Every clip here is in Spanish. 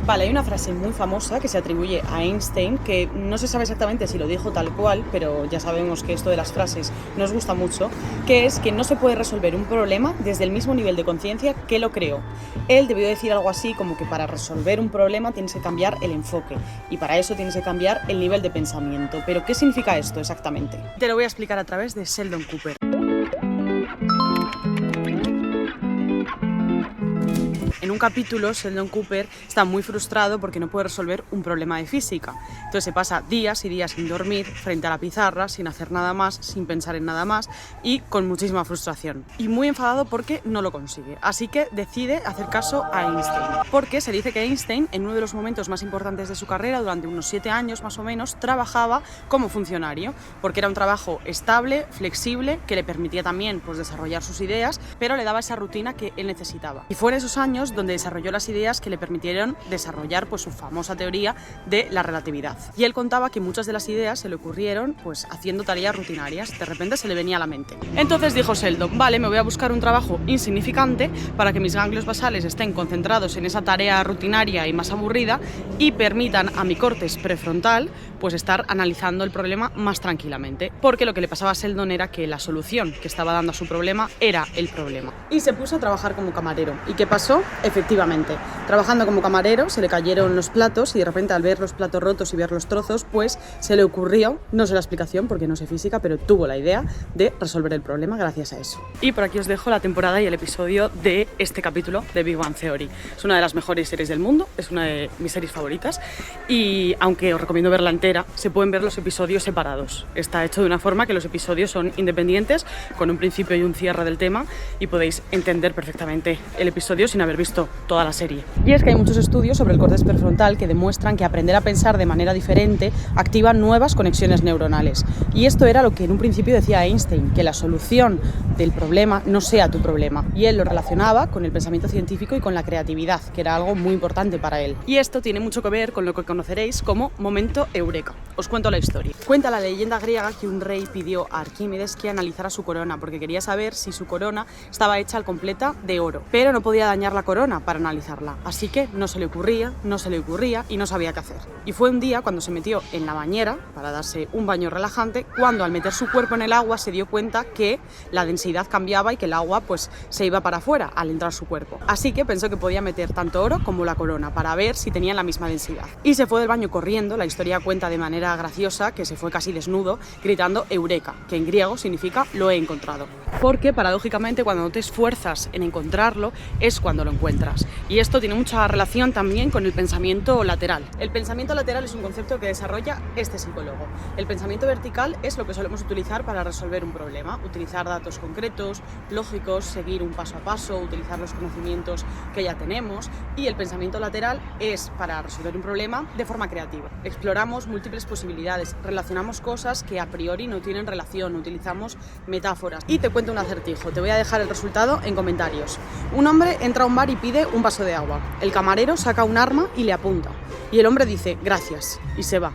Vale, hay una frase muy famosa que se atribuye a Einstein, que no se sabe exactamente si lo dijo tal cual, pero ya sabemos que esto de las frases nos gusta mucho, que es que no se puede resolver un problema desde el mismo nivel de conciencia que lo creó. Él debió decir algo así como que para resolver un problema tienes que cambiar el enfoque, y para eso tienes que cambiar el nivel de pensamiento. ¿Pero qué significa esto exactamente? Te lo voy a explicar a través de Sheldon Cooper. En un capítulo, Sheldon Cooper está muy frustrado porque no puede resolver un problema de física. Entonces se pasa días y días sin dormir, frente a la pizarra, sin hacer nada más, sin pensar en nada más y con muchísima frustración. Y muy enfadado porque no lo consigue. Así que decide hacer caso a Einstein. Porque se dice que Einstein, en uno de los momentos más importantes de su carrera, durante unos 7 años más o menos, trabajaba como funcionario. Porque era un trabajo estable, flexible, que le permitía también pues, desarrollar sus ideas, pero le daba esa rutina que él necesitaba. Y fue en esos años donde desarrolló las ideas que le permitieron desarrollar pues, su famosa teoría de la relatividad. Y él contaba que muchas de las ideas se le ocurrieron pues, haciendo tareas rutinarias, de repente se le venía a la mente. Entonces dijo Sheldon, vale, me voy a buscar un trabajo insignificante para que mis ganglios basales estén concentrados en esa tarea rutinaria y más aburrida y permitan a mi córtex prefrontal pues, estar analizando el problema más tranquilamente. Porque lo que le pasaba a Sheldon era que la solución que estaba dando a su problema era el problema. Y se puso a trabajar como camarero. ¿Y qué pasó? Efectivamente, trabajando como camarero se le cayeron los platos y de repente al ver los platos rotos y ver los trozos, pues se le ocurrió, no sé la explicación porque no sé física, pero tuvo la idea de resolver el problema gracias a eso. Y por aquí os dejo la temporada y el episodio de este capítulo de Big Bang Theory. Es una de las mejores series del mundo, es una de mis series favoritas y aunque os recomiendo verla entera, se pueden ver los episodios separados. Está hecho de una forma que los episodios son independientes, con un principio y un cierre del tema y podéis entender perfectamente el episodio sin haber visto toda la serie. Y es que hay muchos estudios sobre el córtex prefrontal que demuestran que aprender a pensar de manera diferente activa nuevas conexiones neuronales. Y esto era lo que en un principio decía Einstein, que la solución del problema no sea tu problema. Y él lo relacionaba con el pensamiento científico y con la creatividad, que era algo muy importante para él. Y esto tiene mucho que ver con lo que conoceréis como momento eureka. Os cuento la historia. Cuenta la leyenda griega que un rey pidió a Arquímedes que analizara su corona porque quería saber si su corona estaba hecha al completa de oro, pero no podía dañar la corona para analizarla, así que no se le ocurría y no sabía qué hacer. Y fue un día cuando se metió en la bañera para darse un baño relajante, cuando al meter su cuerpo en el agua se dio cuenta que la densidad cambiaba y que el agua pues se iba para afuera al entrar su cuerpo. Así que pensó que podía meter tanto oro como la corona para ver si tenían la misma densidad. Y se fue del baño corriendo, la historia cuenta de manera graciosa que se fue casi desnudo gritando Eureka, que en griego significa lo he encontrado. Porque paradójicamente cuando no te esfuerzas en encontrarlo es cuando lo encuentras. Y esto tiene mucha relación también con el pensamiento lateral. El pensamiento lateral es un concepto que desarrolla este psicólogo. El pensamiento vertical es lo que solemos utilizar para resolver un problema, utilizar datos concretos, lógicos, seguir un paso a paso, utilizar los conocimientos que ya tenemos, y el pensamiento lateral es para resolver un problema de forma creativa. Exploramos múltiples posibilidades, relacionamos cosas que a priori no tienen relación, utilizamos metáforas. Y te cuento un acertijo, te voy a dejar el resultado en comentarios. Un hombre entra a un bar y pide un vaso de agua. El camarero saca un arma y le apunta. Y el hombre dice, gracias, y se va.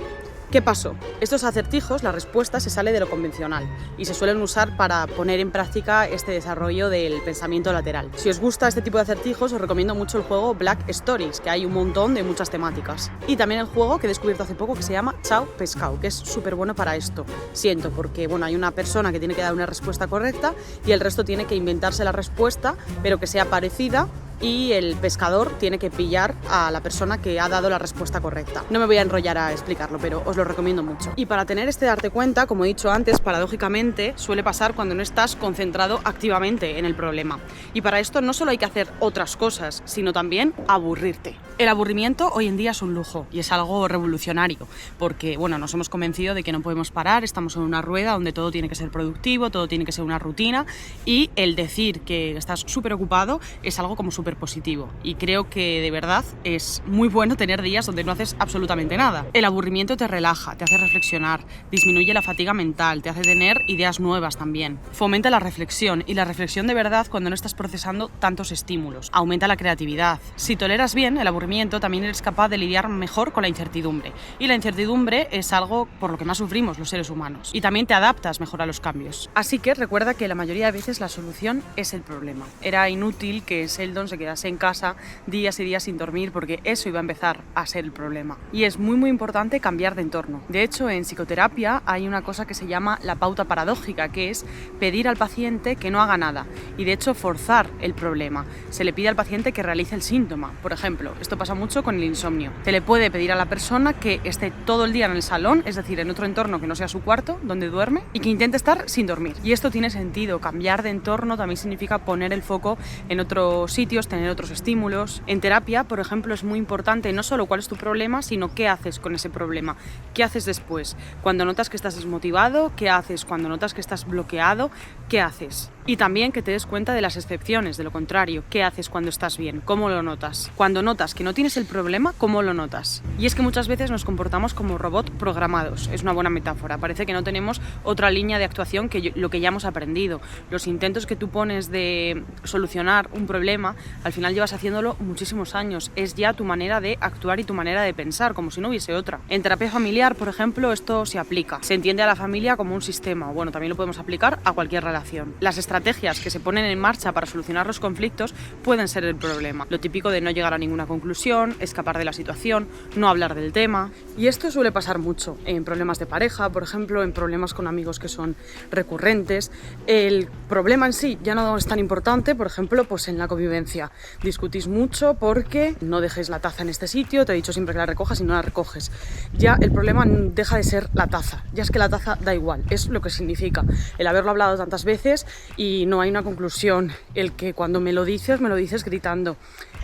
¿Qué pasó? Estos acertijos, la respuesta se sale de lo convencional y se suelen usar para poner en práctica este desarrollo del pensamiento lateral. Si os gusta este tipo de acertijos, os recomiendo mucho el juego Black Stories, que hay un montón de muchas temáticas. Y también el juego que he descubierto hace poco que se llama Chao Pescado, que es súper bueno para esto. Siento, porque bueno, hay una persona que tiene que dar una respuesta correcta y el resto tiene que inventarse la respuesta, pero que sea parecida, y el pescador tiene que pillar a la persona que ha dado la respuesta correcta. No me voy a enrollar a explicarlo, pero os lo recomiendo mucho. Y para tener este darte cuenta, como he dicho antes, paradójicamente suele pasar cuando no estás concentrado activamente en el problema. Y para esto no solo hay que hacer otras cosas, sino también aburrirte. El aburrimiento hoy en día es un lujo y es algo revolucionario, porque bueno, nos hemos convencido de que no podemos parar, estamos en una rueda donde todo tiene que ser productivo, todo tiene que ser una rutina, y el decir que estás súper ocupado es algo como súper positivo, y creo que de verdad es muy bueno tener días donde no haces absolutamente nada. El aburrimiento te relaja, te hace reflexionar, disminuye la fatiga mental, te hace tener ideas nuevas también, fomenta la reflexión, y la reflexión de verdad cuando no estás procesando tantos estímulos, aumenta la creatividad. Si toleras bien el aburrimiento, también eres capaz de lidiar mejor con la incertidumbre, y la incertidumbre es algo por lo que más sufrimos los seres humanos, y también te adaptas mejor a los cambios. Así que recuerda que la mayoría de veces la solución es el problema. Era inútil que Sheldon se se quedase en casa días y días sin dormir, porque eso iba a empezar a ser el problema. Y es muy importante cambiar de entorno. De hecho, en psicoterapia hay una cosa que se llama la pauta paradójica, que es pedir al paciente que no haga nada y de hecho forzar el problema. Se le pide al paciente que realice el síntoma. Por ejemplo, esto pasa mucho con el insomnio. Se le puede pedir a la persona que esté todo el día en el salón, es decir, en otro entorno que no sea su cuarto, donde duerme, y que intente estar sin dormir. Y esto tiene sentido. Cambiar de entorno también significa poner el foco en otros sitios, tener otros estímulos. En terapia, por ejemplo, es muy importante no solo cuál es tu problema, sino qué haces con ese problema. ¿Qué haces después? Cuando notas que estás desmotivado, ¿qué haces? Cuando notas que estás bloqueado, ¿qué haces? Y también que te des cuenta de las excepciones, de lo contrario. ¿Qué haces cuando estás bien? ¿Cómo lo notas? Cuando notas que no tienes el problema, ¿cómo lo notas? Y es que muchas veces nos comportamos como robots programados. Es una buena metáfora. Parece que no tenemos otra línea de actuación que lo que ya hemos aprendido. Los intentos que tú pones de solucionar un problema, al final llevas haciéndolo muchísimos años. Es ya tu manera de actuar y tu manera de pensar, como si no hubiese otra. En terapia familiar, por ejemplo, esto se aplica. Se entiende a la familia como un sistema. Bueno, también lo podemos aplicar a cualquier relación. Las estrategias que se ponen en marcha para solucionar los conflictos pueden ser el problema. Lo típico de no llegar a ninguna conclusión, escapar de la situación, no hablar del tema. Y esto suele pasar mucho en problemas de pareja, por ejemplo, en problemas con amigos que son recurrentes. El problema en sí ya no es tan importante, por ejemplo, pues en la convivencia. Discutís mucho porque no dejes la taza en este sitio, te he dicho siempre que la recojas y no la recoges. Ya el problema deja de ser la taza, ya es que la taza da igual, es lo que significa el haberlo hablado tantas veces y no hay una conclusión. El que cuando me lo dices gritando.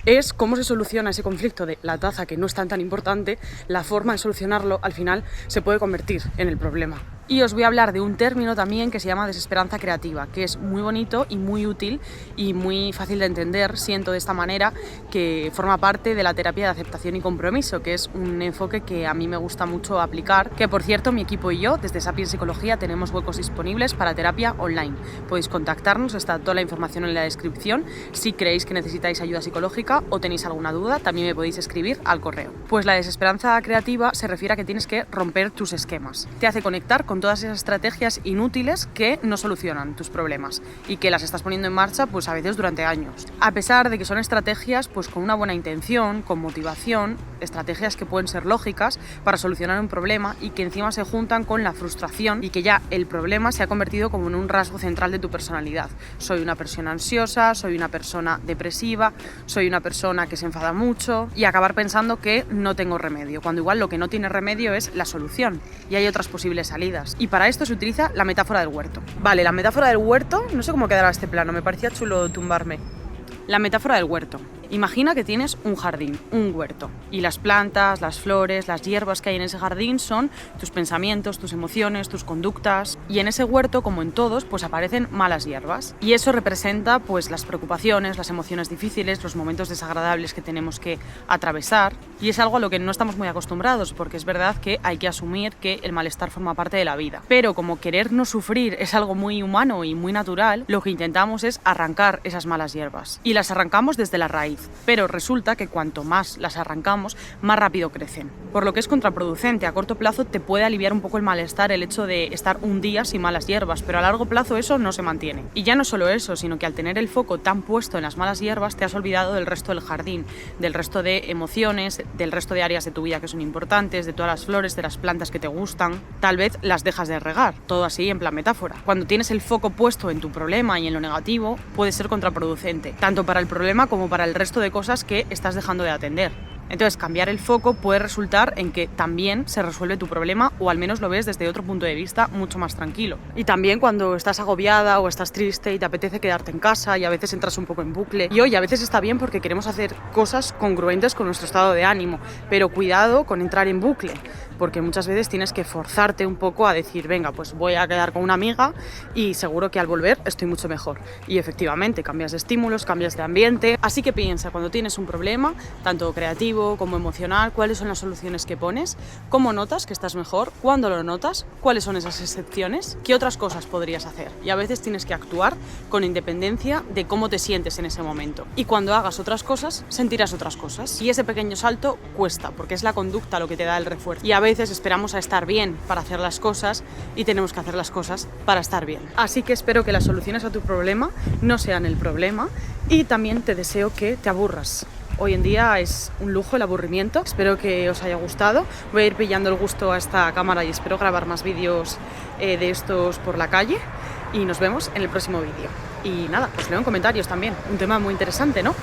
Es cómo se soluciona ese conflicto de la taza, que no es tan importante. La forma de solucionarlo al final se puede convertir en el problema. Y os voy a hablar de un término también que se llama desesperanza creativa, que es muy bonito y muy útil y muy fácil de entender, siento de esta manera, que forma parte de la terapia de aceptación y compromiso, que es un enfoque que a mí me gusta mucho aplicar, que por cierto mi equipo y yo desde Sapiens Psicología tenemos huecos disponibles para terapia online. Podéis contactarnos, está toda la información en la descripción. Si creéis que necesitáis ayuda psicológica o tenéis alguna duda, también me podéis escribir al correo. Pues la desesperanza creativa se refiere a que tienes que romper tus esquemas. Te hace conectar con todas esas estrategias inútiles que no solucionan tus problemas y que las estás poniendo en marcha pues a veces durante años. A pesar de que son estrategias pues con una buena intención, con motivación, estrategias que pueden ser lógicas para solucionar un problema y que encima se juntan con la frustración y que ya el problema se ha convertido como en un rasgo central de tu personalidad. Soy una persona ansiosa, soy una persona depresiva, soy una persona que se enfada mucho y acabar pensando que no tengo remedio, cuando igual lo que no tiene remedio es la solución y hay otras posibles salidas. Y para esto se utiliza la metáfora del huerto. Vale, la metáfora del huerto, no sé cómo quedará este plano, me parecía chulo tumbarme. La metáfora del huerto. Imagina que tienes un jardín, un huerto, y las plantas, las flores, las hierbas que hay en ese jardín son tus pensamientos, tus emociones, tus conductas, y en ese huerto, como en todos, pues aparecen malas hierbas. Y eso representa pues las preocupaciones, las emociones difíciles, los momentos desagradables que tenemos que atravesar, y es algo a lo que no estamos muy acostumbrados, porque es verdad que hay que asumir que el malestar forma parte de la vida. Pero como querer no sufrir es algo muy humano y muy natural, lo que intentamos es arrancar esas malas hierbas, y las arrancamos desde la raíz. Pero resulta que cuanto más las arrancamos, más rápido crecen. Por lo que es contraproducente. A corto plazo te puede aliviar un poco el malestar el hecho de estar un día sin malas hierbas, pero a largo plazo eso no se mantiene. Y ya no solo eso, sino que al tener el foco tan puesto en las malas hierbas te has olvidado del resto del jardín, del resto de emociones, del resto de áreas de tu vida que son importantes, de todas las flores, de las plantas que te gustan. Tal vez las dejas de regar, todo así en plan metáfora. Cuando tienes el foco puesto en tu problema y en lo negativo, puede ser contraproducente, tanto para el problema como para el resto de cosas que estás dejando de atender. Entonces, cambiar el foco puede resultar en que también se resuelve tu problema o al menos lo ves desde otro punto de vista mucho más tranquilo. Y también cuando estás agobiada o estás triste y te apetece quedarte en casa y a veces entras un poco en bucle. Y hoy a veces está bien porque queremos hacer cosas congruentes con nuestro estado de ánimo, pero cuidado con entrar en bucle, porque muchas veces tienes que forzarte un poco a decir, venga, pues voy a quedar con una amiga y seguro que al volver estoy mucho mejor. Y efectivamente, cambias de estímulos, cambias de ambiente. Así que piensa, cuando tienes un problema, tanto creativo como emocional, cuáles son las soluciones que pones, cómo notas que estás mejor, cuándo lo notas, cuáles son esas excepciones, qué otras cosas podrías hacer. Y a veces tienes que actuar con independencia de cómo te sientes en ese momento. Y cuando hagas otras cosas, sentirás otras cosas. Y ese pequeño salto cuesta, porque es la conducta lo que te da el refuerzo. Y a veces esperamos a estar bien para hacer las cosas y tenemos que hacer las cosas para estar bien. Así que espero que las soluciones a tu problema no sean el problema y también te deseo que te aburras. Hoy en día es un lujo el aburrimiento. Espero que os haya gustado. Voy a ir pillando el gusto a esta cámara y espero grabar más vídeos de estos por la calle. Y nos vemos en el próximo vídeo. Y nada, os leo en comentarios también. Un tema muy interesante, ¿no?